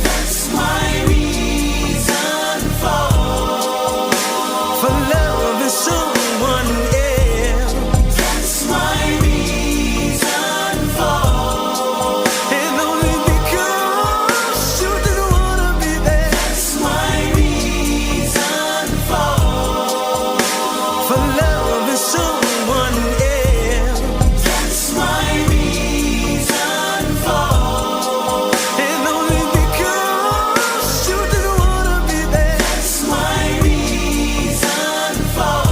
That's my reason for loving someone else. That's my reason for, and only because you didn't wanna be there. That's my reason for loving someone else. That's my reason for, and only because you didn't wanna be there. That's my reason for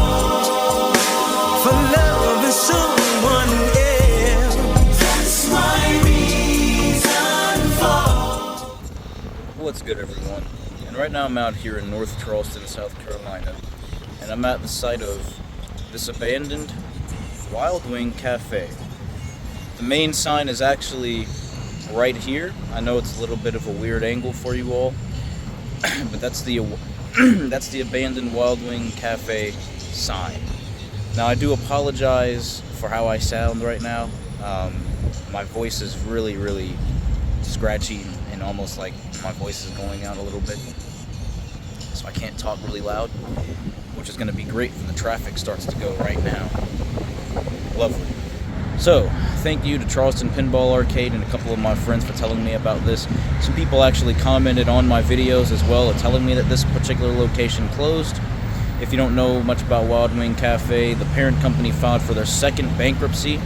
loving someone else. That's my reason for. What's good, everyone? And right now I'm out here in North Charleston, South Carolina, and I'm at the site of this abandoned Wild Wing Cafe. The main sign is actually right here. I know it's a little bit of a weird angle for you all, but that's the that's the abandoned Wild Wing Cafe sign. Now, I do apologize for how I sound right now. My voice is really scratchy and almost like my voice is going out a little bit, so I can't talk really loud, which is going to be great when the traffic starts to go right now. Lovely. So, thank you to Charleston Pinball Arcade and a couple of my friends for telling me about this. Some people actually commented on my videos as well, telling me that this particular location closed. If you don't know much about Wild Wing Cafe, the parent company filed for their second bankruptcy.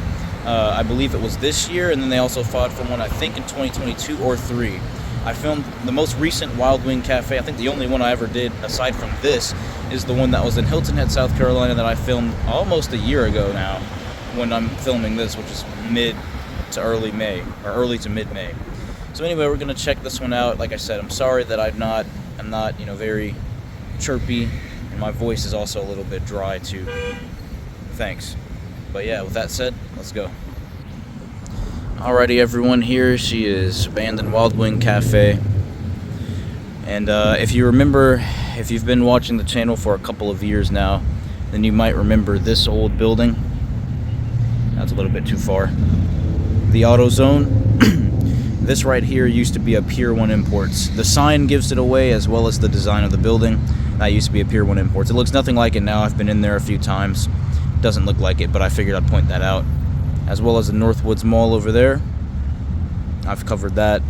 I believe it was this year, and then they also filed for one, I think, in 2022 or 3. I filmed the most recent Wild Wing Cafe. I think the only one I ever did, aside from this, is the one that was in Hilton Head, South Carolina, that I filmed almost a year ago now, when I'm filming this, which is mid to early May, or early to mid-May. So anyway, we're gonna check this one out. Like I said, I'm sorry that I'm not, very chirpy, and my voice is also a little bit dry too. Thanks. But yeah, with that said, let's go. Alrighty, everyone, here she is, abandoned Wild Wing Cafe. And if you remember, if you've been watching the channel for a couple of years now, then you might remember this old building. That's a little bit too far. The Auto Zone. This right here used to be a Pier 1 Imports. The sign gives it away, as well as the design of the building. That used to be a Pier 1 Imports. It looks nothing like it now. I've been in there a few times. Doesn't look like it, but I figured I'd point that out. As well as the Northwoods Mall over there. I've covered that,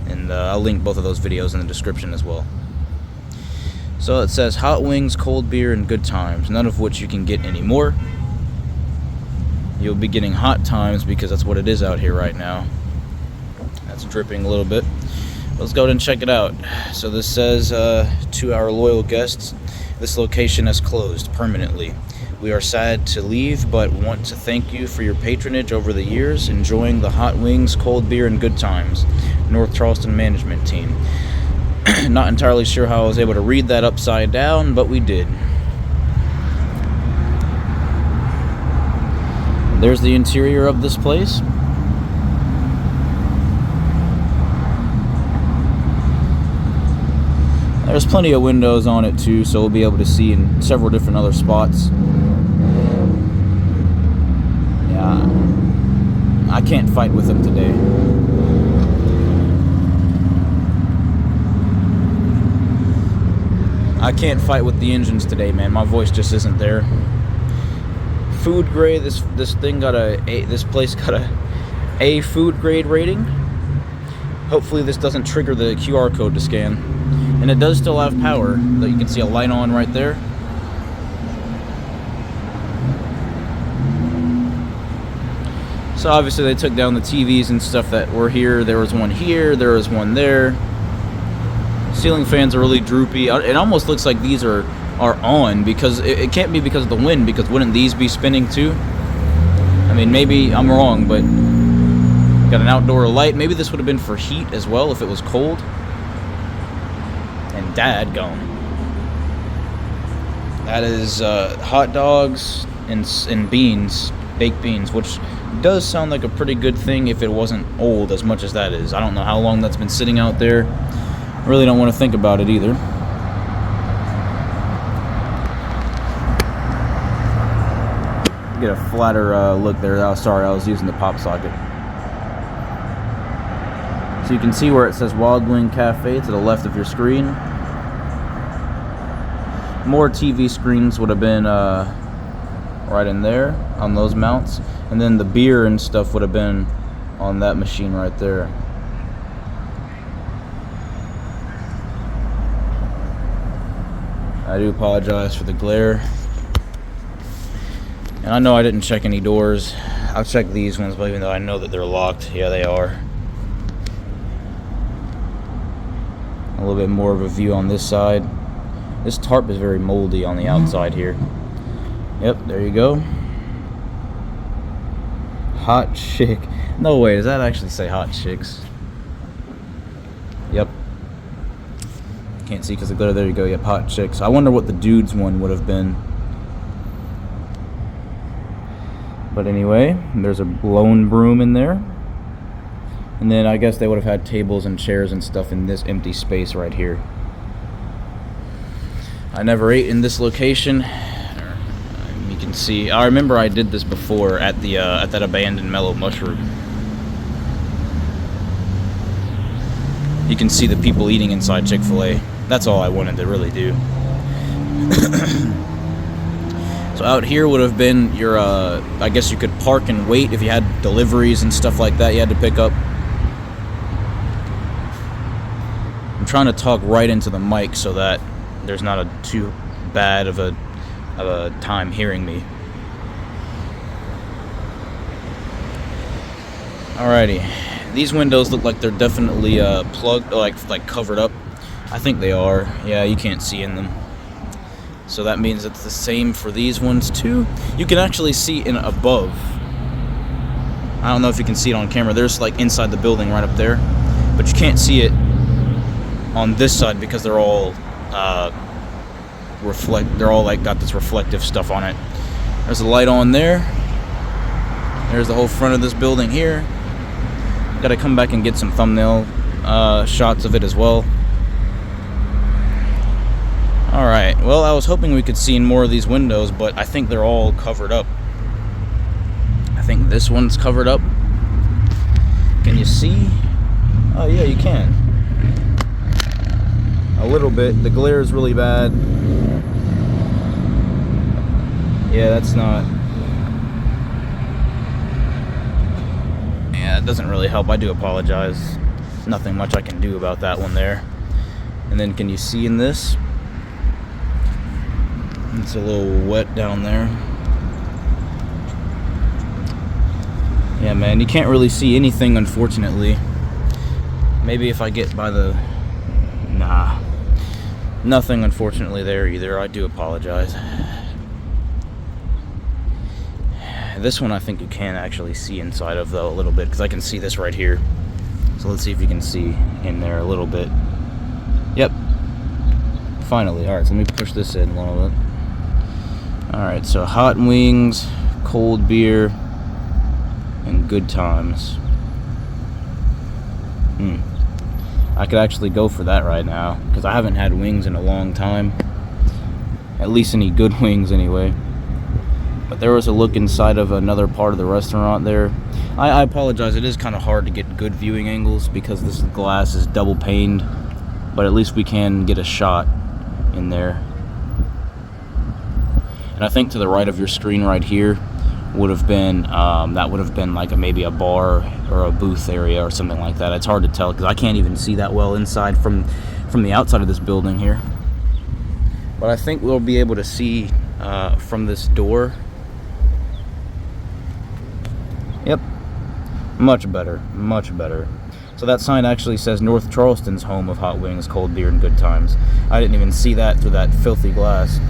and I'll link both of those videos in the description as well. So it says hot wings, cold beer, and good times, none of which you can get anymore. You'll be getting hot times because that's what it is out here right now. That's dripping a little bit. Let's go ahead and check it out. So this says, to our loyal guests, this location has closed permanently. We are sad to leave, but want to thank you for your patronage over the years, enjoying the hot wings, cold beer, and good times. North Charleston management team. Not entirely sure how I was able to read that upside down, but we did. There's the interior of this place. There's plenty of windows on it too, so we'll be able to see in several different other spots. Yeah, I can't fight with them today. I can't fight with the engines today, man. My voice just isn't there. Food grade. This thing got this place got a food grade rating. Hopefully this doesn't trigger the QR code to scan. And it does still have power. That you can see a light on right there. So obviously they took down the TVs and stuff that were here. There was one here, there was one there. Ceiling fans are really droopy. It almost looks like these are on, because it can't be because of the wind, because wouldn't these be spinning too? I mean, maybe I'm wrong, but got an outdoor light. Maybe this would have been for heat as well if it was cold. And dadgum. That is hot dogs and beans, baked beans, which does sound like a pretty good thing if it wasn't old as much as that is. I don't know how long that's been sitting out there. I really don't want to think about it either. Get a flatter look there. Oh, sorry, I was using the pop socket. So you can see where it says Wild Wing Cafe to the left of your screen. More TV screens would have been right in there on those mounts, and then the beer and stuff would have been on that machine right there. I do apologize for the glare, and I know I didn't check any doors. I'll check these ones, but even though I know that they're locked, yeah, they are. A little bit more of a view on this side. This tarp is very moldy on the outside here. Yep, there you go. Hot chick. No way, does that actually say hot chicks? Yep. Can't see because the glitter. There you go. Yep, hot chicks. I wonder what the dudes one would have been. But anyway, there's a blown broom in there. And then I guess they would have had tables and chairs and stuff in this empty space right here. I never ate in this location. You can see, I remember I did this before at the at that abandoned Mellow Mushroom. You can see the people eating inside Chick-fil-A. That's all I wanted to really do. So out here would have been your, I guess you could park and wait if you had deliveries and stuff like that you had to pick up. I'm trying to talk right into the mic so that there's not a too bad of a time hearing me. Alrighty, these windows look like they're definitely plugged, like covered up. I think they are. Yeah, you can't see in them. So that means it's the same for these ones too. You can actually see in above. I don't know if you can see it on camera. There's like inside the building right up there, but you can't see it on this side because they're all they're all like got this reflective stuff on it. There's a light on there. There's the whole front of this building here. Gotta come back and get some thumbnail shots of it as well. Alright, well, I was hoping we could see in more of these windows, but I think they're all covered up. I think this one's covered up. Can you see? Oh yeah, you can. A little bit. The glare is really bad. Yeah, that's not... Yeah, it doesn't really help. I do apologize. Nothing much I can do about that one there. And then can you see in this? It's a little wet down there. Yeah, man, you can't really see anything, unfortunately. Maybe if I get by the... Nah. Nothing, unfortunately, there either. I do apologize. This one I think you can actually see inside of, though, a little bit, because I can see this right here. So let's see if you can see in there a little bit. Yep. Finally. Alright, so let me push this in a little bit. Alright, so hot wings, cold beer, and good times. I could actually go for that right now, because I haven't had wings in a long time. At least any good wings, anyway. But there was a look inside of another part of the restaurant there. I apologize, it is kind of hard to get good viewing angles because this glass is double paned, but at least we can get a shot in there. And I think to the right of your screen right here would have been, that would have been like maybe a bar or a booth area or something like that. It's hard to tell because I can't even see that well inside from the outside of this building here. But I think we'll be able to see from this door. Yep, much better, much better. So that sign actually says North Charleston's home of hot wings, cold beer, and good times. I didn't even see that through that filthy glass.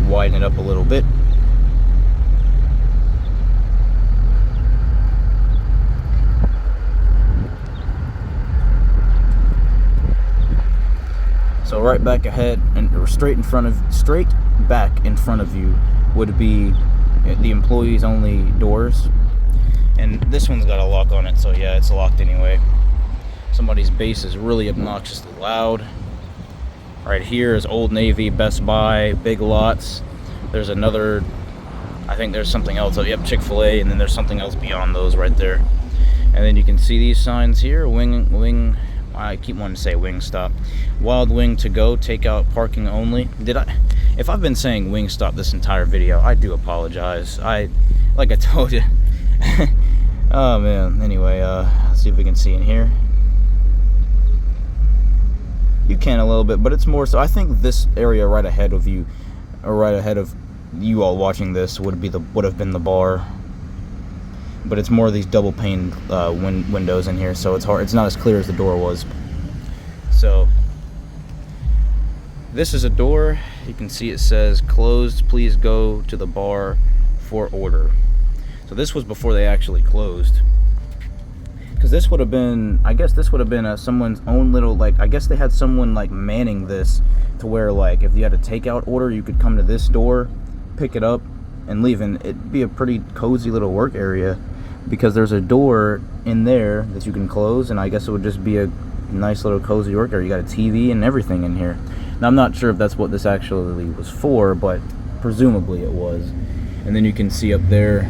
Widen it up a little bit. So right back ahead and straight back in front of you would be the employees only doors. And this one's got a lock on it, so yeah, it's locked anyway. Somebody's bass is really obnoxiously loud. Right here is Old Navy, Best Buy, Big Lots. There's another, I think there's something else. Oh, yep, Chick-fil-A, and then there's something else beyond those right there. And then you can see these signs here, I keep wanting to say Wingstop. Wild Wing to go, takeout, parking only. If I've been saying Wingstop this entire video, I do apologize. Like I told you. Oh man, anyway, let's see if we can see in here. You can a little bit, but it's more so, I think this area right ahead of you, or right ahead of you all watching this, would have been the bar. But it's more of these double pane windows in here, so it's hard. It's not as clear as the door was. So this is a door. You can see it says closed. Please go to the bar for order. So this was before they actually closed. Because this would have been, I guess this would have been someone's own little, like, I guess they had someone like manning this to where, like, if you had a takeout order, you could come to this door, pick it up, and leave, and it'd be a pretty cozy little work area. Because there's a door in there that you can close, and I guess it would just be a nice little cozy work area. You got a TV and everything in here. Now I'm not sure if that's what this actually was for, but presumably it was. And then you can see up there,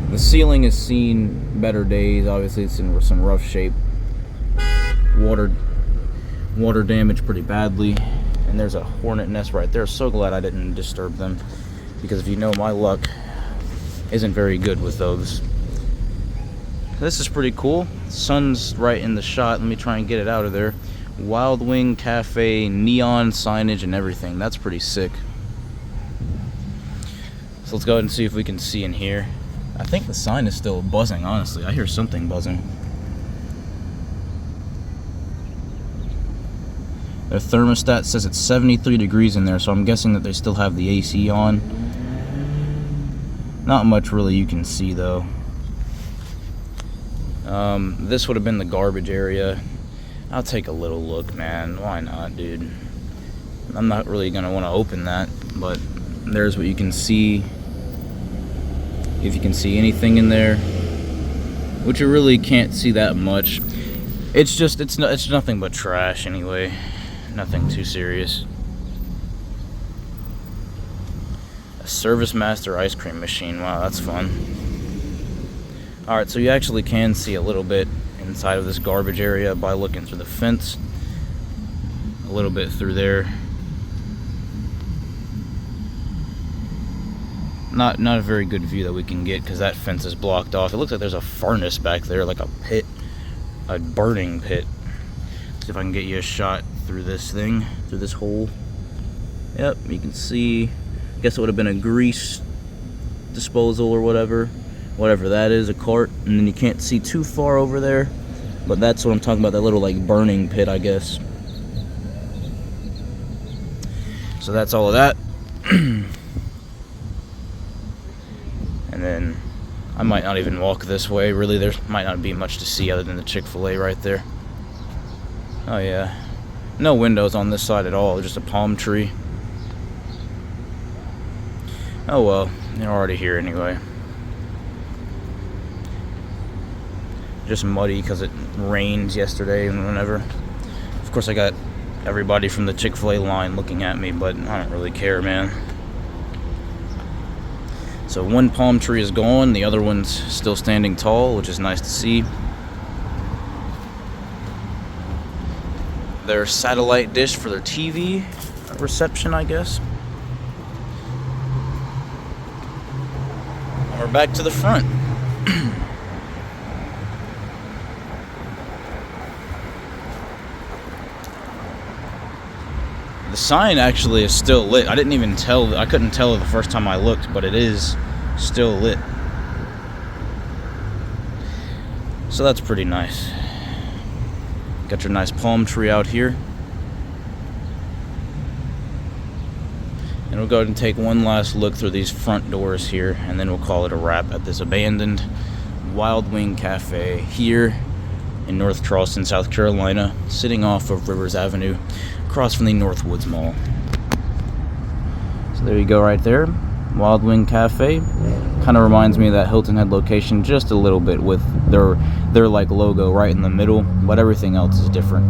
the ceiling has seen better days. Obviously it's in some rough shape. Water damaged pretty badly. And there's a hornet nest right there. So glad I didn't disturb them, because if you know my luck isn't very good with those. This is pretty cool. Sun's right in the shot. Let me try and get it out of there. Wild Wing Cafe, neon signage and everything. That's pretty sick. So let's go ahead and see if we can see in here. I think the sign is still buzzing, honestly. I hear something buzzing. Their thermostat says it's 73 degrees in there, so I'm guessing that they still have the AC on. Not much really you can see though. This would have been the garbage area. I'll take a little look, man. Why not, dude? I'm not really gonna want to open that, but there's what you can see. If you can see anything in there, which you really can't see that much. It's nothing but trash anyway. Nothing too serious. Service Master ice cream machine. Wow, that's fun. Alright, so you actually can see a little bit inside of this garbage area by looking through the fence. A little bit through there. Not a very good view that we can get because that fence is blocked off. It looks like there's a furnace back there, like a pit, a burning pit. Let's see if I can get you a shot through this thing, through this hole. Yep, you can see. I guess it would have been a grease disposal or whatever that is, a cart. And then you can't see too far over there, but that's what I'm talking about, that little like burning pit, I guess. So that's all of that. And then I might not even walk this way, really. There might not be much to see other than the Chick-fil-A right there. Oh yeah, no windows on this side at all, just a palm tree. Oh well, they're already here anyway. Just muddy because it rained yesterday and whenever. Of course I got everybody from the Chick-fil-A line looking at me, but I don't really care, man. So one palm tree is gone, the other one's still standing tall, which is nice to see. Their satellite dish for their TV reception, I guess. We're back to the front. The sign actually is still lit. I couldn't tell the first time I looked, but it is still lit. So that's pretty nice. Got your nice palm tree out here. And we'll go ahead and take one last look through these front doors here, and then we'll call it a wrap at this abandoned Wild Wing Cafe here in North Charleston, South Carolina, sitting off of Rivers Avenue, across from the Northwoods Mall. So there you go right there, Wild Wing Cafe. Kind of reminds me of that Hilton Head location just a little bit, with their like logo right in the middle, but everything else is different.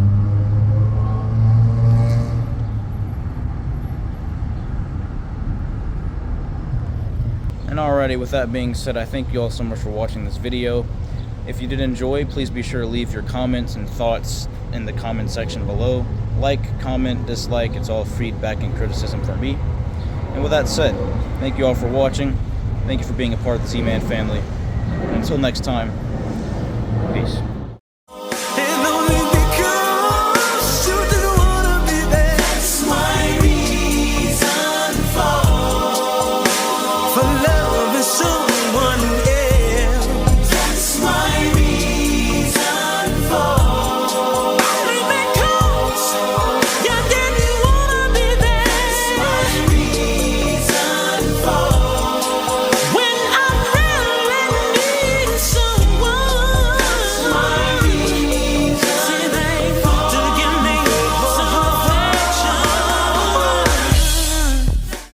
And alrighty, with that being said, I thank you all so much for watching this video. If you did enjoy, please be sure to leave your comments and thoughts in the comment section below. Like, comment, dislike, it's all feedback and criticism from me. And with that said, thank you all for watching. Thank you for being a part of the Zee Mann family. And until next time, peace.